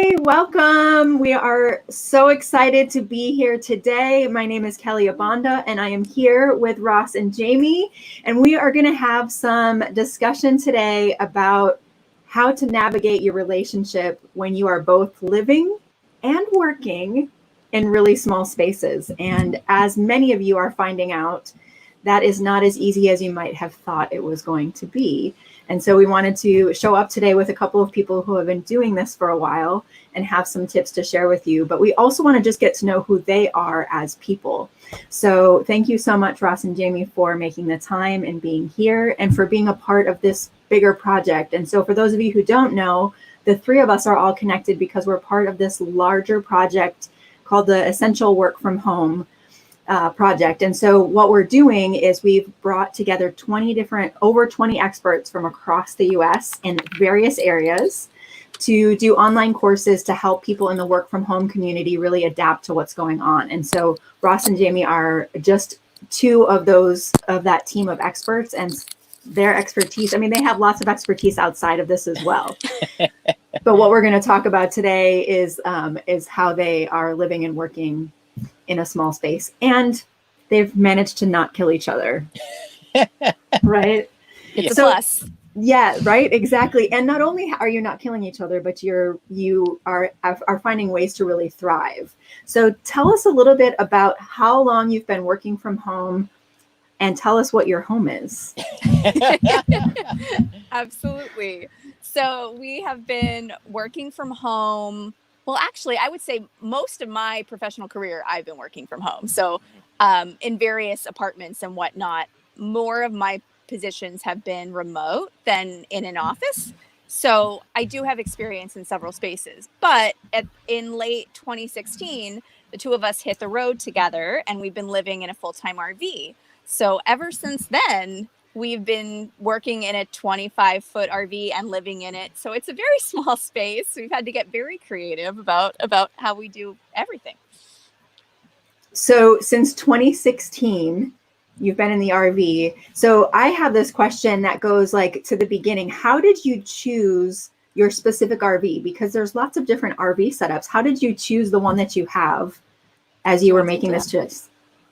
Hey, welcome. We are so excited to be here today. My name is Kelly Abanda, and I am here with Ross and Jamie, and we are going to have some discussion today about how to navigate your relationship when you are both living and working in really small spaces. And as many of you are finding out, that is not as easy as you might have thought it was going to be. And so we wanted to show up today with a couple of people who have been doing this for a while and have some tips to share with you. But we also want to just get to know who they are as people. So thank you so much, Ross and Jamie, for making the time and being here and for being a part of this bigger project. And so for those of you who don't know, the three of us are all connected because we're part of this larger project called the Essential Work from Home project. And so what we're doing is we've brought together over 20 experts from across the US in various areas to do online courses to help people in the work from home community really adapt to what's going on. And so Ross and Jamie are just two of that team of experts, and their expertise, I mean, they have lots of expertise outside of this as well. But what we're going to talk about today is how they are living and working in a small space, and they've managed to not kill each other. Right? It's a plus. Yeah, right, exactly. And not only are you not killing each other, but you are finding ways to really thrive. So tell us a little bit about how long you've been working from home, and tell us what your home is. Absolutely. So we have been working from home. Well, actually, I would say most of my professional career, I've been working from home. So in various apartments and whatnot, more of my positions have been remote than in an office. So I do have experience in several spaces. But in late 2016, the two of us hit the road together, and we've been living in a full-time RV. So ever since then, we've been working in a 25-foot RV and living in it. So it's a very small space. We've had to get very creative about how we do everything. So since 2016, you've been in the RV. So I have this question that goes like to the beginning. How did you choose your specific RV? Because there's lots of different RV setups. How did you choose the one that you have as you were making this choice?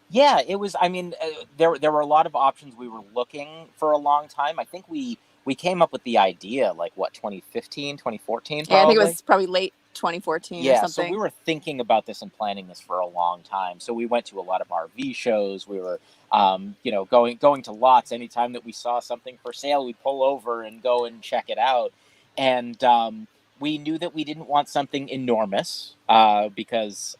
Yeah, it was, I mean, there were a lot of options. We were looking for a long time. I think we came up with the idea, like, 2015, 2014, probably? Yeah, I think it was probably late 2014 or something. So we were thinking about this and planning this for a long time. So we went to a lot of RV shows. We were, going to lots. Anytime that we saw something for sale, we'd pull over and go and check it out. And we knew that we didn't want something enormous because,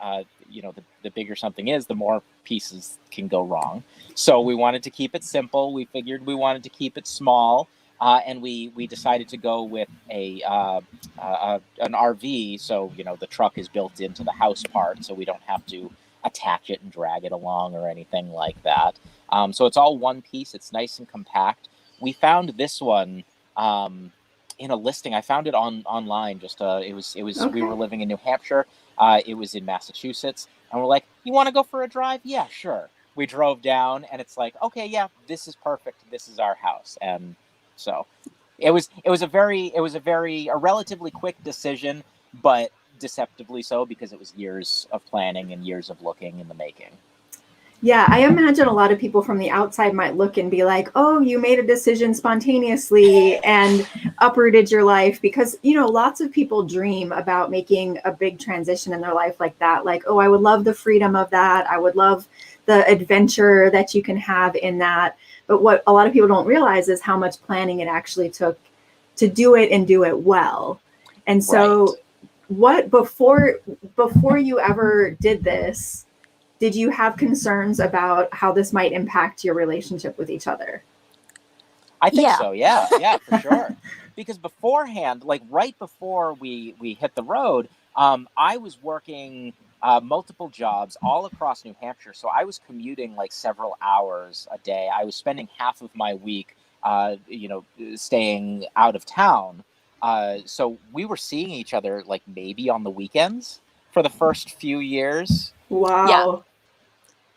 the bigger something is, the more pieces can go wrong. So we wanted to keep it simple. We figured we wanted to keep it small. And we decided to go with an RV. So, the truck is built into the house part, so we don't have to attach it and drag it along or anything like that. So it's all one piece. It's nice and compact. We found this one in a listing. I found it online. Just it was. Okay. We were living in New Hampshire. It was in Massachusetts, and we're like, "You want to go for a drive?" Yeah, sure. We drove down, and it's like, okay, yeah, this is perfect. This is our house, and so it was a relatively quick decision, but deceptively so, because it was years of planning and years of looking in the making. Yeah, I imagine a lot of people from the outside might look and be like, oh, you made a decision spontaneously and uprooted your life, because, lots of people dream about making a big transition in their life like that. Like, oh, I would love the freedom of that. I would love the adventure that you can have in that. But what a lot of people don't realize is how much planning it actually took to do it and do it well. And so what, before you ever did this, did you have concerns about how this might impact your relationship with each other? I think so, yeah, for sure. Because beforehand, like right before we hit the road, I was working multiple jobs all across New Hampshire. So I was commuting like several hours a day. I was spending half of my week, staying out of town. So we were seeing each other like maybe on the weekends for the first few years. Wow.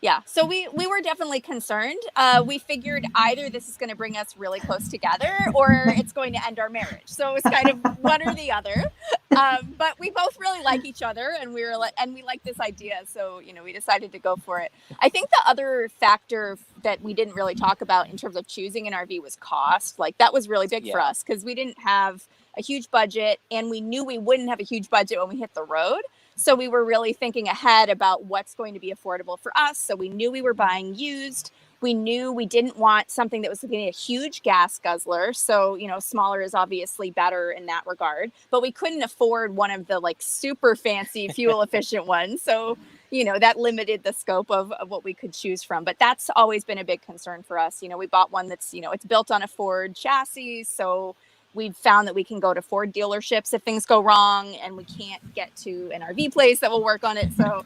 Yeah. Yeah. So we were definitely concerned. We figured either this is going to bring us really close together or it's going to end our marriage. So it was kind of one or the other. But we both really like each other, and we were like, and we like this idea. So, you know, we decided to go for it. I think the other factor that we didn't really talk about in terms of choosing an RV was cost. Like that was really big for us because we didn't have a huge budget, and we knew we wouldn't have a huge budget when we hit the road. So we were really thinking ahead about what's going to be affordable for us. So we knew we were buying used. We knew we didn't want something that was going to be a huge gas guzzler. So, you know, smaller is obviously better in that regard. But we couldn't afford one of the like super fancy fuel efficient ones. So, you know, that limited the scope of what we could choose from. But that's always been a big concern for us. You know, we bought one that's, you know, it's built on a Ford chassis. So we've found that we can go to Ford dealerships if things go wrong and we can't get to an RV place that will work on it. So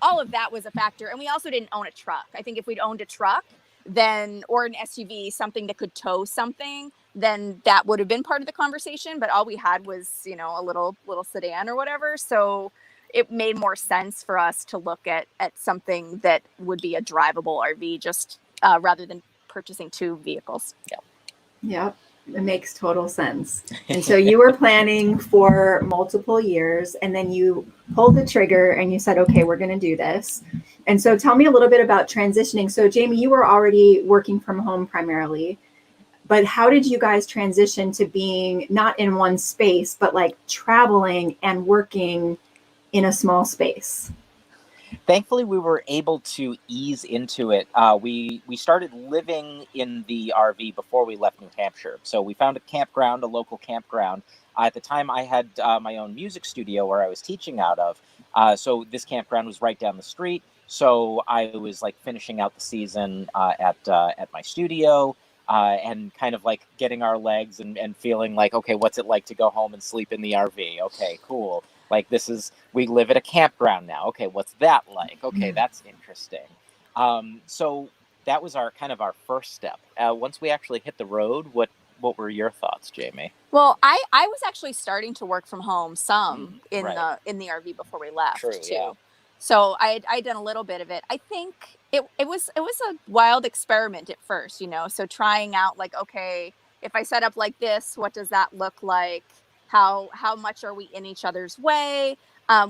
all of that was a factor. And we also didn't own a truck. I think if we'd owned a truck, then, or an SUV, something that could tow something, then that would have been part of the conversation. But all we had was, you know, a little sedan or whatever. So it made more sense for us to look at something that would be a drivable RV just rather than purchasing two vehicles. Yeah. Yep. It makes total sense. And so you were planning for multiple years, and then you pulled the trigger and you said, okay, we're going to do this. And so tell me a little bit about transitioning. So Jamie, you were already working from home primarily, but how did you guys transition to being not in one space, but like traveling and working in a small space? Thankfully, we were able to ease into it. We started living in the RV before we left New Hampshire. So we found a campground, a local campground. At the time, I had my own music studio where I was teaching out of. So this campground was right down the street. So I was like finishing out the season at my studio and kind of like getting our legs and feeling like, okay, what's it like to go home and sleep in the RV? Okay, cool. Like we live at a campground now. Okay, what's that like? Okay, that's interesting. So that was our first step. Once we actually hit the road, what were your thoughts, Jamie? Well, I was actually starting to work from home some in right. the RV before we left. True, too. yeah. So I'd done a little bit of it. I think it was a wild experiment at first, you know. So trying out like, okay, if I set up like this, what does that look like? How much are we in each other's way?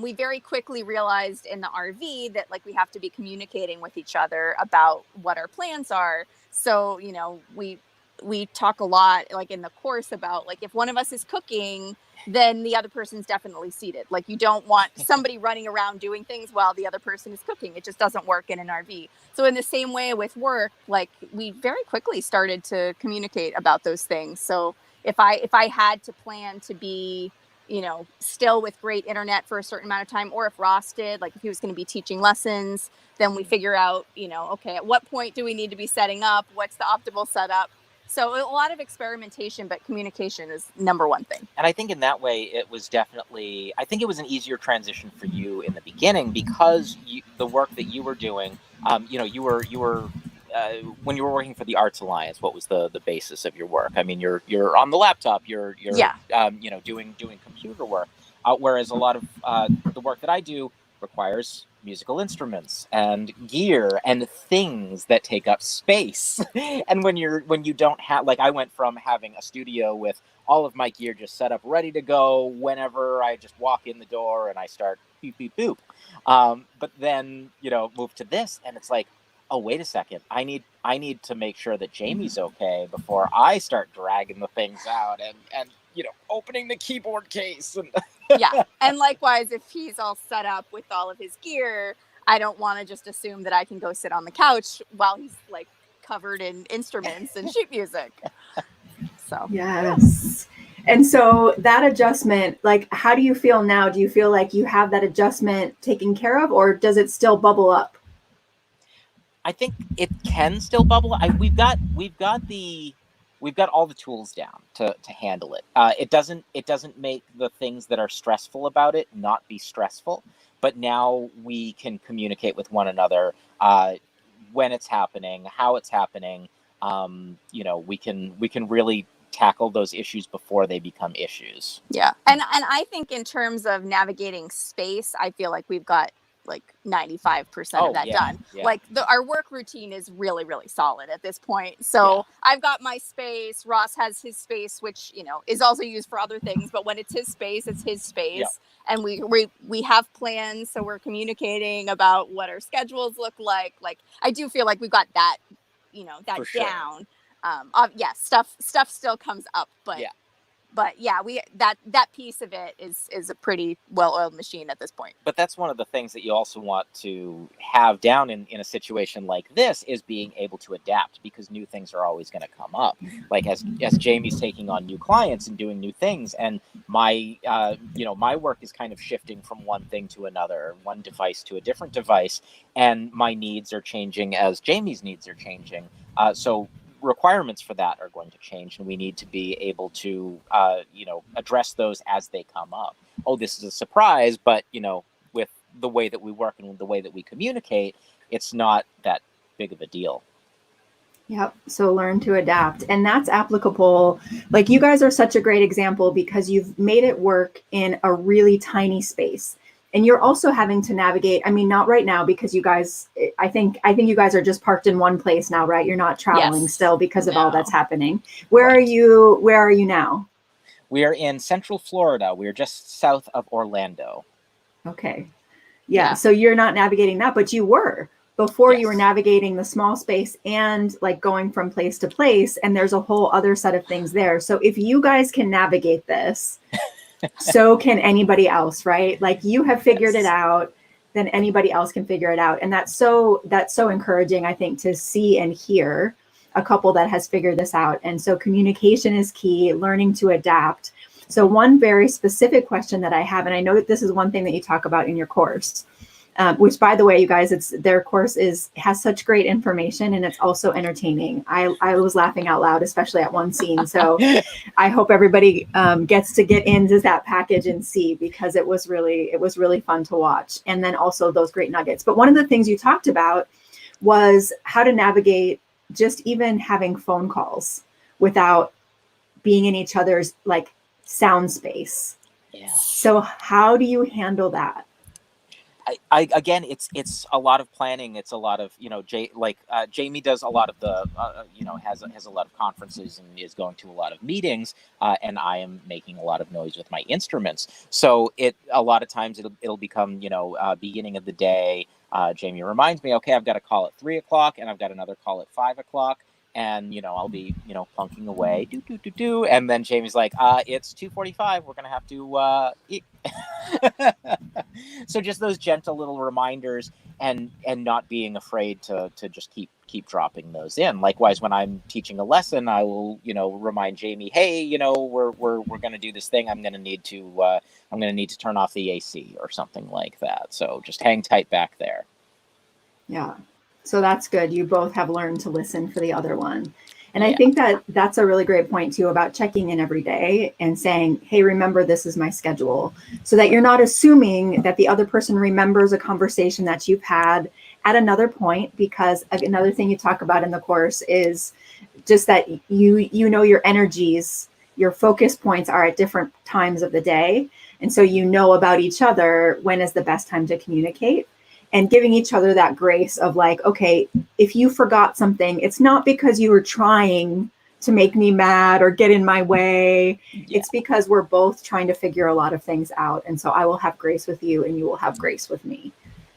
We very quickly realized in the RV that like we have to be communicating with each other about what our plans are. So, you know, we talk a lot like in the course about like if one of us is cooking, then the other person's definitely seated. Like you don't want somebody running around doing things while the other person is cooking. It just doesn't work in an RV. So in the same way with work, like we very quickly started to communicate about those things. So if I had to plan to be, you know, still with great internet for a certain amount of time, or if Ross did, like if he was going to be teaching lessons, then we figure out, you know, okay, at what point do we need to be setting up? What's the optimal setup? So a lot of experimentation, but communication is number one thing. And I think in that way, it was definitely, I think it was an easier transition for you in the beginning because the work that you were doing, you know, you were when you were working for the Arts Alliance, what was the basis of your work? I mean, you're on the laptop, you're you know, doing computer work, whereas a lot of the work that I do requires musical instruments and gear and things that take up space. And when you don't have, like I went from having a studio with all of my gear just set up ready to go whenever I just walk in the door and I start beep beep boop. But then, you know, move to this and it's like, oh, wait a second. I need to make sure that Jamie's okay before I start dragging the things out and you know, opening the keyboard case. And yeah. And likewise, if he's all set up with all of his gear, I don't want to just assume that I can go sit on the couch while he's like covered in instruments and sheet music. So, yes. And so that adjustment, like, how do you feel now? Do you feel like you have that adjustment taken care of, or does it still bubble up? I think it can still bubble. We've got all the tools down to handle it. It doesn't make the things that are stressful about it not be stressful. But now we can communicate with one another when it's happening, how it's happening. You know, we can really tackle those issues before they become issues. Yeah, and I think in terms of navigating space, I feel like we've got like 95% of that done. Yeah. Like our work routine is really, really solid at this point. So I've got my space. Ross has his space, which, you know, is also used for other things. But when it's his space, it's his space. Yeah. And we have plans. So we're communicating about what our schedules look like. Like, I do feel like we've got that, you know, that For sure. down. Stuff still comes up, but that piece of it is a pretty well-oiled machine at this point. But that's one of the things that you also want to have down in a situation like this, is being able to adapt, because new things are always going to come up. Like as Jamie's taking on new clients and doing new things, and my my work is kind of shifting from one thing to another, one device to a different device, and my needs are changing as Jamie's needs are changing. So requirements for that are going to change, and we need to be able to address those as they come up. Oh, this is a surprise, but with the way that we work and the way that we communicate, it's not that big of a deal. Yep. So learn to adapt. And that's applicable. Like, you guys are such a great example because you've made it work in a really tiny space. And you're also having to navigate, I mean, not right now, because you guys, I think you guys are just parked in one place now, right? You're not traveling still because of all that's happening. Where are you now? We are in Central Florida. We're just south of Orlando. Okay. Yeah. So you're not navigating that, but you were. Before, you were navigating the small space and like going from place to place. And there's a whole other set of things there. So if you guys can navigate this, so can anybody else, right? Like, you have figured it out, then anybody else can figure it out. And that's so encouraging, I think, to see and hear a couple that has figured this out. And so communication is key, learning to adapt. So one very specific question that I have, and I know that this is one thing that you talk about in your course, which, by the way, you guys, their course has such great information, and it's also entertaining. I was laughing out loud, especially at one scene. So I hope everybody gets to get into that package and see, because it was really fun to watch. And then also those great nuggets. But one of the things you talked about was how to navigate just even having phone calls without being in each other's like sound space. Yeah. So how do you handle that? I again, it's a lot of planning. It's a lot of, Jamie does a lot of the, has a lot of conferences and is going to a lot of meetings, and I am making a lot of noise with my instruments. So a lot of times it'll become, beginning of the day. Jamie reminds me, okay, I've got a call at 3:00 and I've got another call at 5:00. And, I'll be, plunking away, and then Jamie's like, it's 2:45. We're going to have to eat. So just those gentle little reminders, and not being afraid to just keep dropping those in. Likewise, when I'm teaching a lesson, I will, remind Jamie, hey, we're going to do this thing. I'm going to need to turn off the AC or something like that. So just hang tight back there. Yeah. So that's good. You both have learned to listen for the other one. And I think that's a really great point too, about checking in every day and saying, hey, remember, this is my schedule, so that you're not assuming that the other person remembers a conversation that you've had at another point, because another thing you talk about in the course is just that your energies, your focus points are at different times of the day. And so about each other when is the best time to communicate. And giving each other that grace of like, okay, if you forgot something, it's not because you were trying to make me mad or get in my way. Yeah. It's because we're both trying to figure a lot of things out. And so I will have grace with you and you will have grace with me.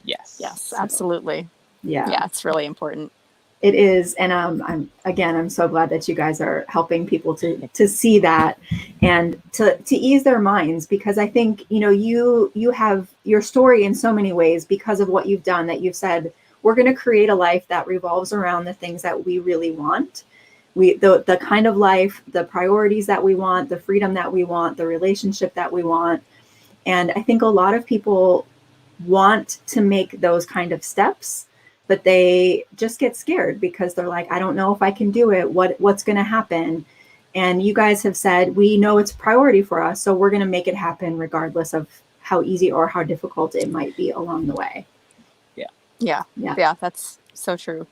Yes, absolutely. Yeah. Yeah, it's really important. It is. And I'm so glad that you guys are helping people to see that and to ease their minds, because I think, you have your story in so many ways because of what you've done, that you've said, we're going to create a life that revolves around the things that we really want. The kind of life, the priorities that we want, the freedom that we want, the relationship that we want. And I think a lot of people want to make those kind of steps, but they just get scared because they're like, I don't know if I can do it. What's going to happen? And you guys have said, we know it's a priority for us, so we're going to make it happen regardless of how easy or how difficult it might be along the way. Yeah. That's so true.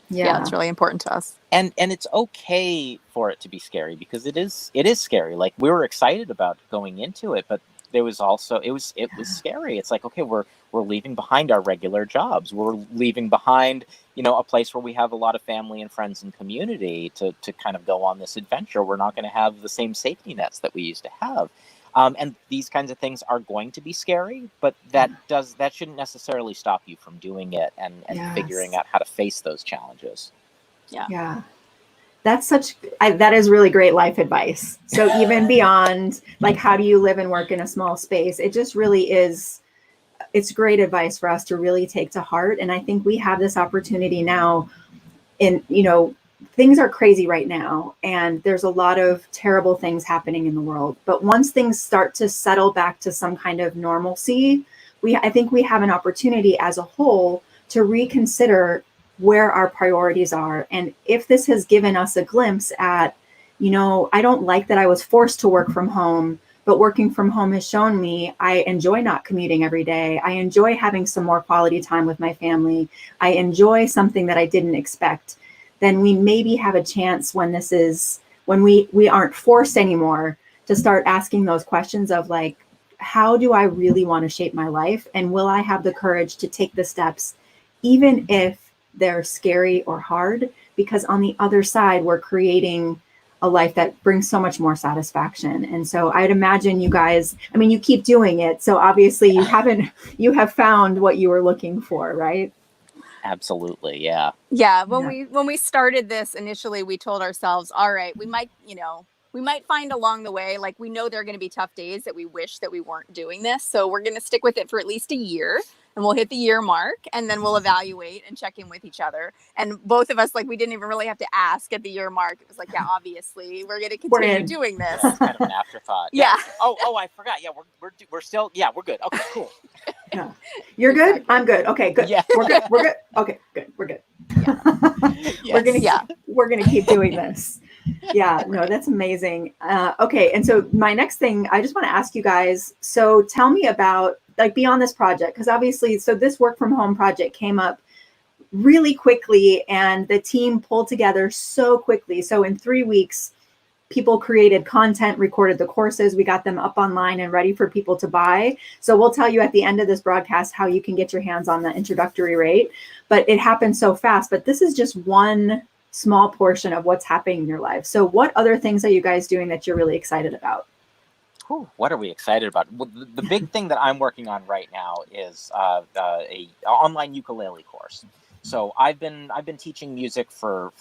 Yeah, it's really important to us. And it's okay for it to be scary, because it is scary. Like, we were excited about going into it, but there was also it was scary. It's like, okay, we're leaving behind our regular jobs. We're leaving behind, a place where we have a lot of family and friends and community to kind of go on this adventure. We're not going to have the same safety nets that we used to have. And these kinds of things are going to be scary, but that shouldn't necessarily stop you from doing it and figuring out how to face those challenges. Yeah. That is really great life advice. So even beyond like, how do you live and work in a small space? It just really is, it's great advice for us to really take to heart. And I think we have this opportunity now things are crazy right now and there's a lot of terrible things happening in the world. But once things start to settle back to some kind of normalcy, I think we have an opportunity as a whole to reconsider where our priorities are. And if this has given us a glimpse at, I don't like that I was forced to work from home, but working from home has shown me I enjoy not commuting every day. I enjoy having some more quality time with my family. I enjoy something that I didn't expect. Then we maybe have a chance when we aren't forced anymore to start asking those questions of like, how do I really want to shape my life? And will I have the courage to take the steps, even if they're scary or hard? Because on the other side, we're creating a life that brings so much more satisfaction. And so I'd imagine you guys, you keep doing it. So obviously you have found what you were looking for, right? Absolutely. Yeah. Yeah. When we started this initially, we told ourselves, all right, we might find along the way, like we know there are going to be tough days that we wish that we weren't doing this. So we're going to stick with it for at least a year and we'll hit the year mark and then we'll evaluate and check in with each other. And both of us, like, we didn't even really have to ask at the year mark. It was like, yeah, obviously we're going to continue doing this. It's kind of an afterthought. Yeah. Oh, I forgot. Yeah. We're still, we're good. Okay, cool. Yeah. You're good. Exactly. I'm good. Okay, good. Yeah. We're good. Okay, good. We're good. Yeah. We're going to keep doing this. Yeah, no, that's amazing. Okay. And so my next thing, I just want to ask you guys, so tell me about like beyond this project, because obviously, so this work from home project came up really quickly and the team pulled together so quickly. So in 3 weeks, people created content, recorded the courses. We got them up online and ready for people to buy. So we'll tell you at the end of this broadcast how you can get your hands on the introductory rate, but it happened so fast. But this is just one small portion of what's happening in your life. So what other things are you guys doing that you're really excited about? What are we excited about? Well, the big thing that I'm working on right now is a online ukulele course. So I've been teaching music for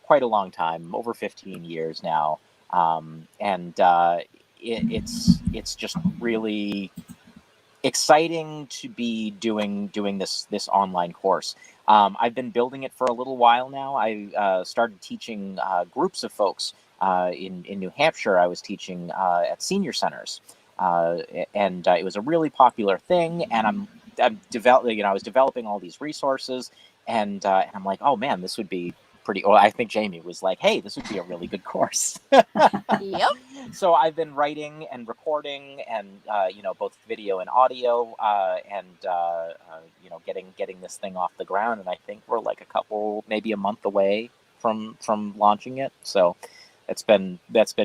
quite a long time, over 15 years now, and it's just really exciting to be doing this online course. I've been building it for a little while now. I started teaching groups of folks in New Hampshire. I was teaching at senior centers, and it was a really popular thing. And I'm developing. I was developing all these resources, and I'm like, oh man, this would be pretty. Well, I think Jamie was like, hey, this would be a really good course. Yep. So I've been writing and recording, and both video and audio, and getting this thing off the ground. And I think we're like maybe a month away from launching it. So that's been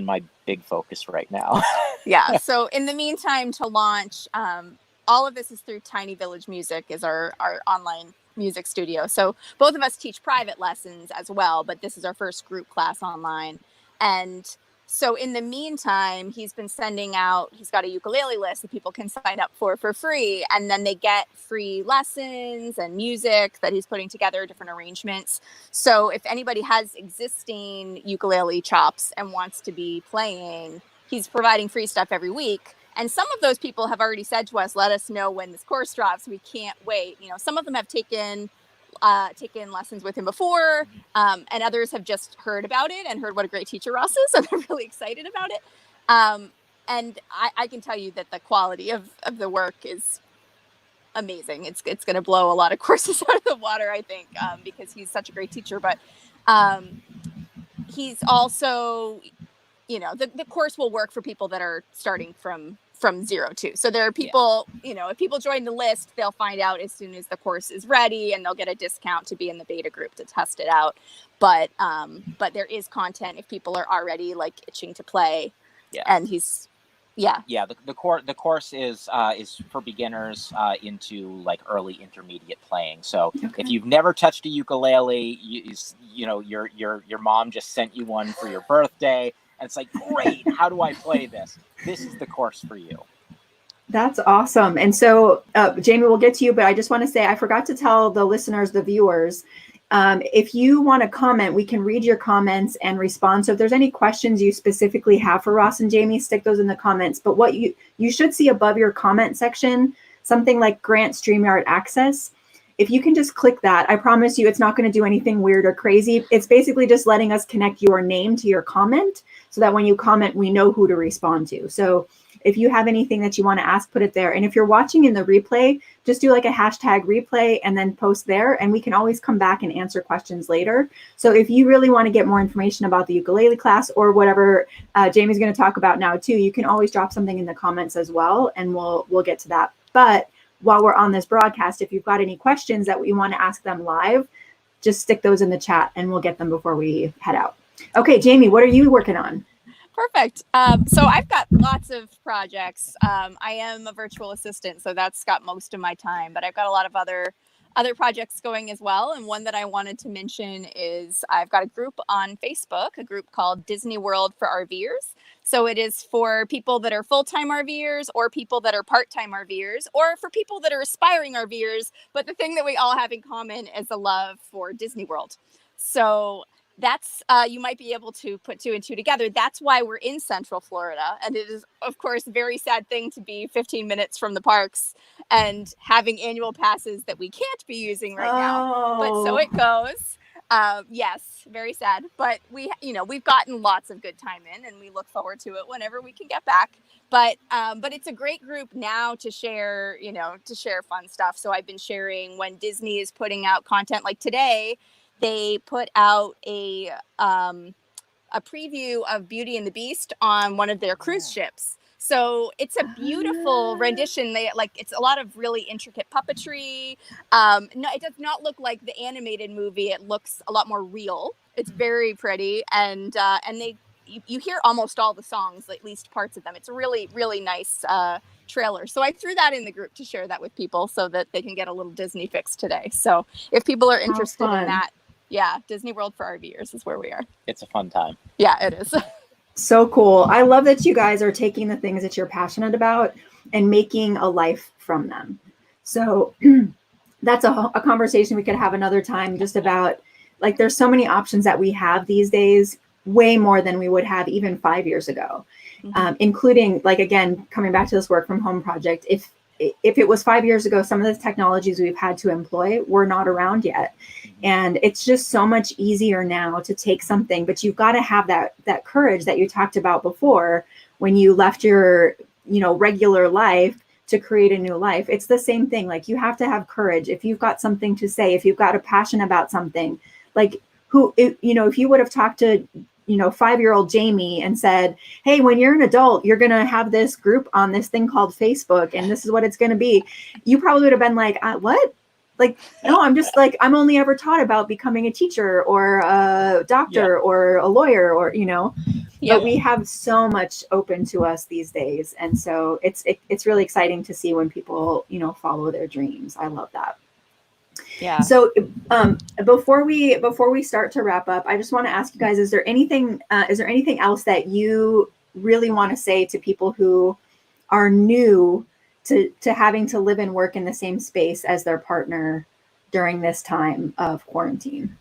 my big focus right now. Yeah. So in the meantime, to launch, all of this is through Tiny Village Music, is our online music studio. So both of us teach private lessons as well, but this is our first group class online. And so in the meantime, he's been sending out, he's got a ukulele list that people can sign up for free. And then they get free lessons and music that he's putting together, different arrangements. So if anybody has existing ukulele chops and wants to be playing, he's providing free stuff every week. And some of those people have already said to us, let us know when this course drops. We can't wait. Some of them have taken lessons with him before, and others have just heard about it and heard what a great teacher Ross is, and they're really excited about it. And I can tell you that the quality of the work is amazing. It's going to blow a lot of courses out of the water, I think, because he's such a great teacher. But he's also, the course will work for people that are starting from 0 too. So there are people, if people join the list, they'll find out as soon as the course is ready, and they'll get a discount to be in the beta group to test it out. But there is content if people are already like itching to play. Yeah. And he's Yeah, the course is for beginners into like early intermediate playing. So if you've never touched a ukulele, you know your mom just sent you one for your birthday, and it's like, great, how do I play this? This is the course for you. That's awesome. And so, Jamie, we'll get to you, but I just want to say I forgot to tell the listeners, the viewers, if you want to comment, we can read your comments and respond. So if there's any questions you specifically have for Ross and Jamie, stick those in the comments. But what you should see above your comment section, something like grant StreamYard access. If you can just click that, I promise you it's not going to do anything weird or crazy. It's basically just letting us connect your name to your comment so that when you comment, we know who to respond to. So if you have anything that you want to ask, put it there. And if you're watching in the replay, just do like a hashtag replay and then post there, and we can always come back and answer questions later. So if you really want to get more information about the ukulele class or whatever Jamie's going to talk about now too, you can always drop something in the comments as well, and we'll get to that. But while we're on this broadcast, if you've got any questions that we want to ask them live, just stick those in the chat and we'll get them before we head out. Okay, Jamie, what are you working on? Perfect. So I've got lots of projects. I am a virtual assistant, so that's got most of my time, but I've got a lot of other projects going as well. And one that I wanted to mention is I've got a group on Facebook, a group called Disney World for RVers. So it is for people that are full-time RVers or people that are part-time RVers or for people that are aspiring RVers. But the thing that we all have in common is a love for Disney World. So that's you might be able to put two and two together. That's why we're in Central Florida. And it is, of course, a very sad thing to be 15 minutes from the parks and having annual passes that we can't be using right now. But so it goes. Yes, very sad. But we've gotten lots of good time in, and we look forward to it whenever we can get back. But it's a great group now to share fun stuff. So I've been sharing when Disney is putting out content, like today. They put out a preview of Beauty and the Beast on one of their cruise ships. So it's a beautiful rendition. It's a lot of really intricate puppetry. No, it does not look like the animated movie. It looks a lot more real. It's very pretty, and you hear almost all the songs, at least parts of them. It's a really, really nice trailer. So I threw that in the group to share that with people so that they can get a little Disney fix today. So if people are interested in that, yeah, Disney World for RVers is where we are. It's a fun time. Yeah, it is. So cool. I love that you guys are taking the things that you're passionate about and making a life from them. So that's a conversation we could have another time, just about, like, there's so many options that we have these days, way more than we would have even 5 years ago, including, like, again, coming back to this work from home project. If it was 5 years ago, some of the technologies we've had to employ were not around yet. And it's just so much easier now to take something, but you've got to have that courage that you talked about before when you left your, regular life to create a new life. It's the same thing. Like, you have to have courage. If you've got something to say, if you've got a passion about something, like if you would have talked to 5-year-old Jamie and said, hey, when you're an adult, you're going to have this group on this thing called Facebook, and this is what it's going to be. You probably would have been like, what? Like, no, I'm just like, I'm only ever taught about becoming a teacher or a doctor or a lawyer or, but we have so much open to us these days. And so it's really exciting to see when people, follow their dreams. I love that. Yeah. So before we start to wrap up, I just want to ask you guys, is there anything else that you really want to say to people who are new to having to live and work in the same space as their partner during this time of quarantine?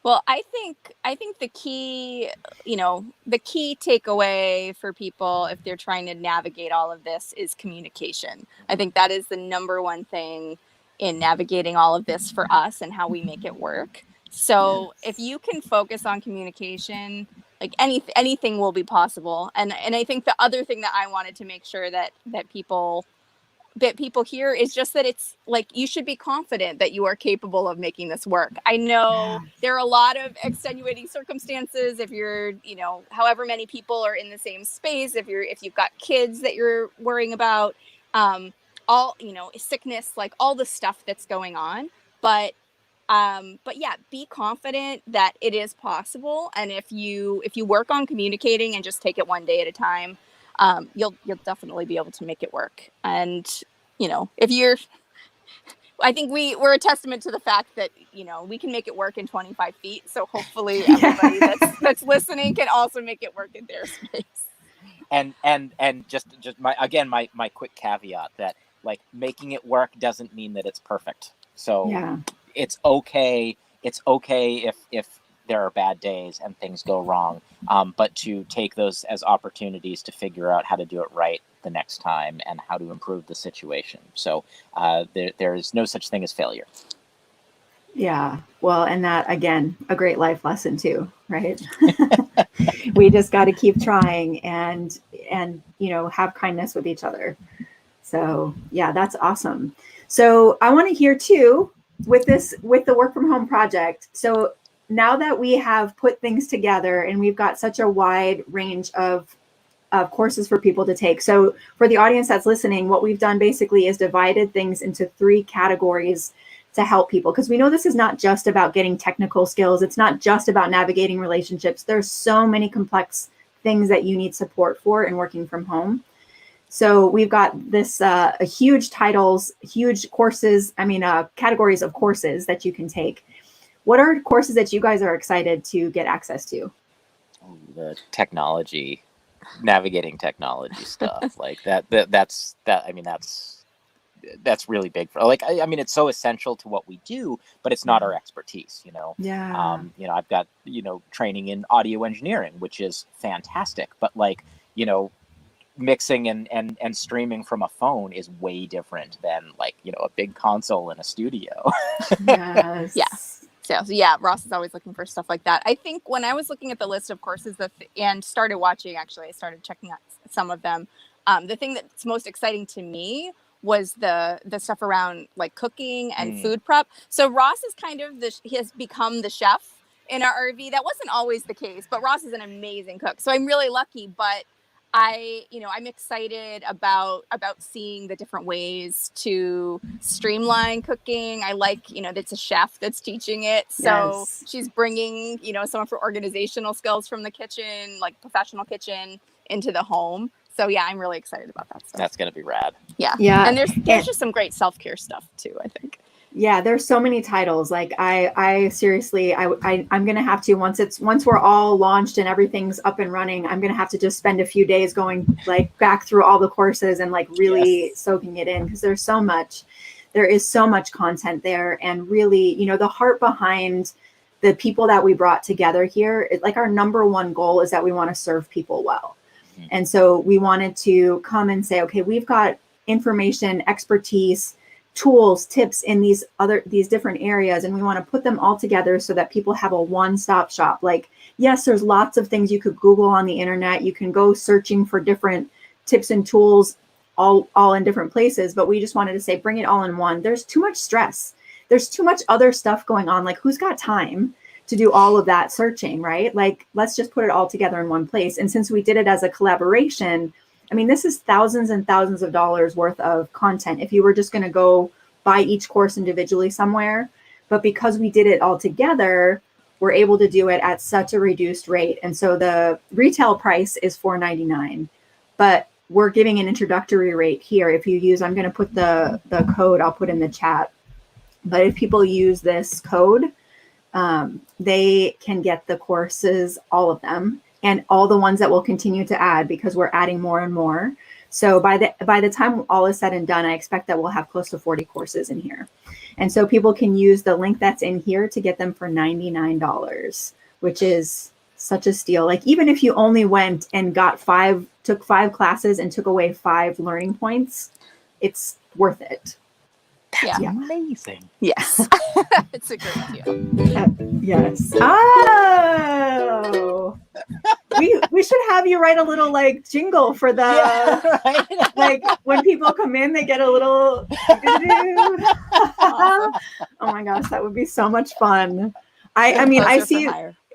Well, I think the key takeaway for people, if they're trying to navigate all of this, is communication. I think that is the number one thing in navigating all of this for us and how we make it work. So if you can focus on communication, like anything will be possible. And I think the other thing that I wanted to make sure that people hear is just that it's like, you should be confident that you are capable of making this work. I know there are a lot of extenuating circumstances if you're, however many people are in the same space, if you've got kids that you're worrying about, sickness, like all the stuff that's going on. But yeah, be confident that it is possible. And if you work on communicating and just take it one day at a time, you'll definitely be able to make it work. And, you know, if you're, I think we're a testament to the fact that, you know, we can make it work in 25 feet. So hopefully everybody that's listening can also make it work in their space. And just my quick caveat that, like, making it work doesn't mean that it's perfect. So it's okay. It's okay if there are bad days and things go wrong, but to take those as opportunities to figure out how to do it right the next time and how to improve the situation. So there is no such thing as failure. Yeah. Well, and that, again, a great life lesson too, right? We just got to keep trying and, you know, have kindness with each other. So yeah, that's awesome. So I want to hear too, with the work from home project. So now that we have put things together and we've got such a wide range of courses for people to take. So for the audience that's listening, what we've done basically is divided things into 3 categories to help people, because we know this is not just about getting technical skills. It's not just about navigating relationships. There's so many complex things that you need support for in working from home. So we've got this huge titles, huge courses, categories of courses that you can take. What are courses that you guys are excited to get access to? The technology, navigating technology stuff like that's really big for, like, I mean, it's so essential to what we do, but it's not our expertise, you know. I've got, you know, training in audio engineering, which is fantastic, but, like, you know, mixing and streaming from a phone is way different than, like, you know, a big console in a studio. So yeah, Ross is always looking for stuff like that. I think when I was looking at the list of courses and started watching, actually, I started checking out some of them. The thing that's most exciting to me was the stuff around, like, cooking and food prep. So Ross is kind of he has become the chef in our RV. That wasn't always the case, but Ross is an amazing cook. So I'm really lucky, but I'm excited about seeing the different ways to streamline cooking. I like, you know, that's a chef that's teaching it. So she's bringing, you know, some of her organizational skills from the kitchen, like professional kitchen, into the home. So yeah, I'm really excited about that stuff. That's going to be rad. Yeah. And there's just some great self-care stuff too, I think. Yeah, there's so many titles. Like I seriously, I'm going to have to, once we're all launched and everything's up and running, I'm going to have to just spend a few days going, like, back through all the courses and, like, really soaking it in, because there is so much content there. And really, you know, the heart behind the people that we brought together here, like, our number one goal is that we want to serve people well. And so we wanted to come and say, okay, we've got information, expertise, tools, tips in these different areas, and we want to put them all together so that people have a one-stop shop. Like, yes, there's lots of things you could Google on the internet. You can go searching for different tips and tools all in different places, but we just wanted to say, bring it all in one. There's too much stress. There's too much other stuff going on. Like, who's got time to do all of that searching, right? Like, let's just put it all together in one place. And since we did it as a collaboration, I mean, this is thousands and thousands of dollars worth of content if you were just going to go buy each course individually somewhere. But because we did it all together, we're able to do it at such a reduced rate. And so the retail price is $4.99, but we're giving an introductory rate here. If you use, I'm going to put the code, I'll put in the chat. But if people use this code, they can get the courses, all of them, and all the ones that we'll continue to add, because we're adding more and more. So by the time all is said and done, I expect that we'll have close to 40 courses in here. And so people can use the link that's in here to get them for $99, which is such a steal. Like, even if you only went and took 5 classes and took away 5 learning points, it's worth it. That's amazing. Yes. It's a great deal. Yes. Oh, we should have you write a little, like, jingle for the like, when people come in, they get a little awesome. Oh my gosh, that would be so much fun. I mean, I see.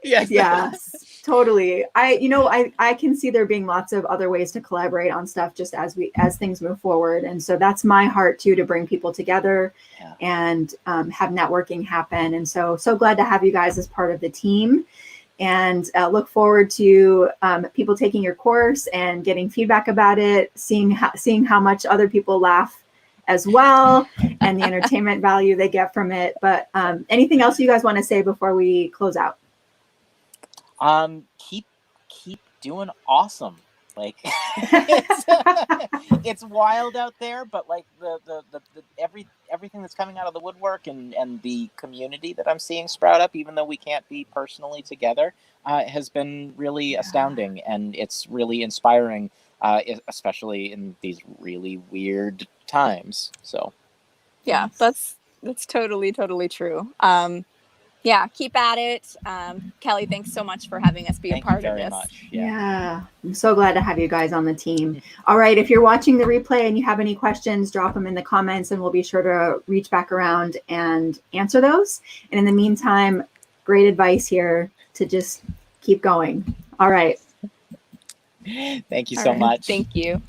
Yes, totally. I can see there being lots of other ways to collaborate on stuff just as things move forward. And so that's my heart too, to bring people together and have networking happen. And so glad to have you guys as part of the team. and look forward to people taking your course and getting feedback about it, seeing how much other people laugh as well, and the entertainment value they get from it. But anything else you guys want to say before we close out? Keep doing awesome. Like it's wild out there, but like the everything that's coming out of the woodwork and the community that I'm seeing sprout up, even though we can't be personally together, has been really astounding, and it's really inspiring, especially in these really weird times. So yeah, that's totally true. Yeah, keep at it. Kelly, thanks so much for having us be a part of this. Much. Yeah, I'm so glad to have you guys on the team. All right, if you're watching the replay and you have any questions, drop them in the comments and we'll be sure to reach back around and answer those. And in the meantime, great advice here to just keep going. All right. Thank you so much. Thank you.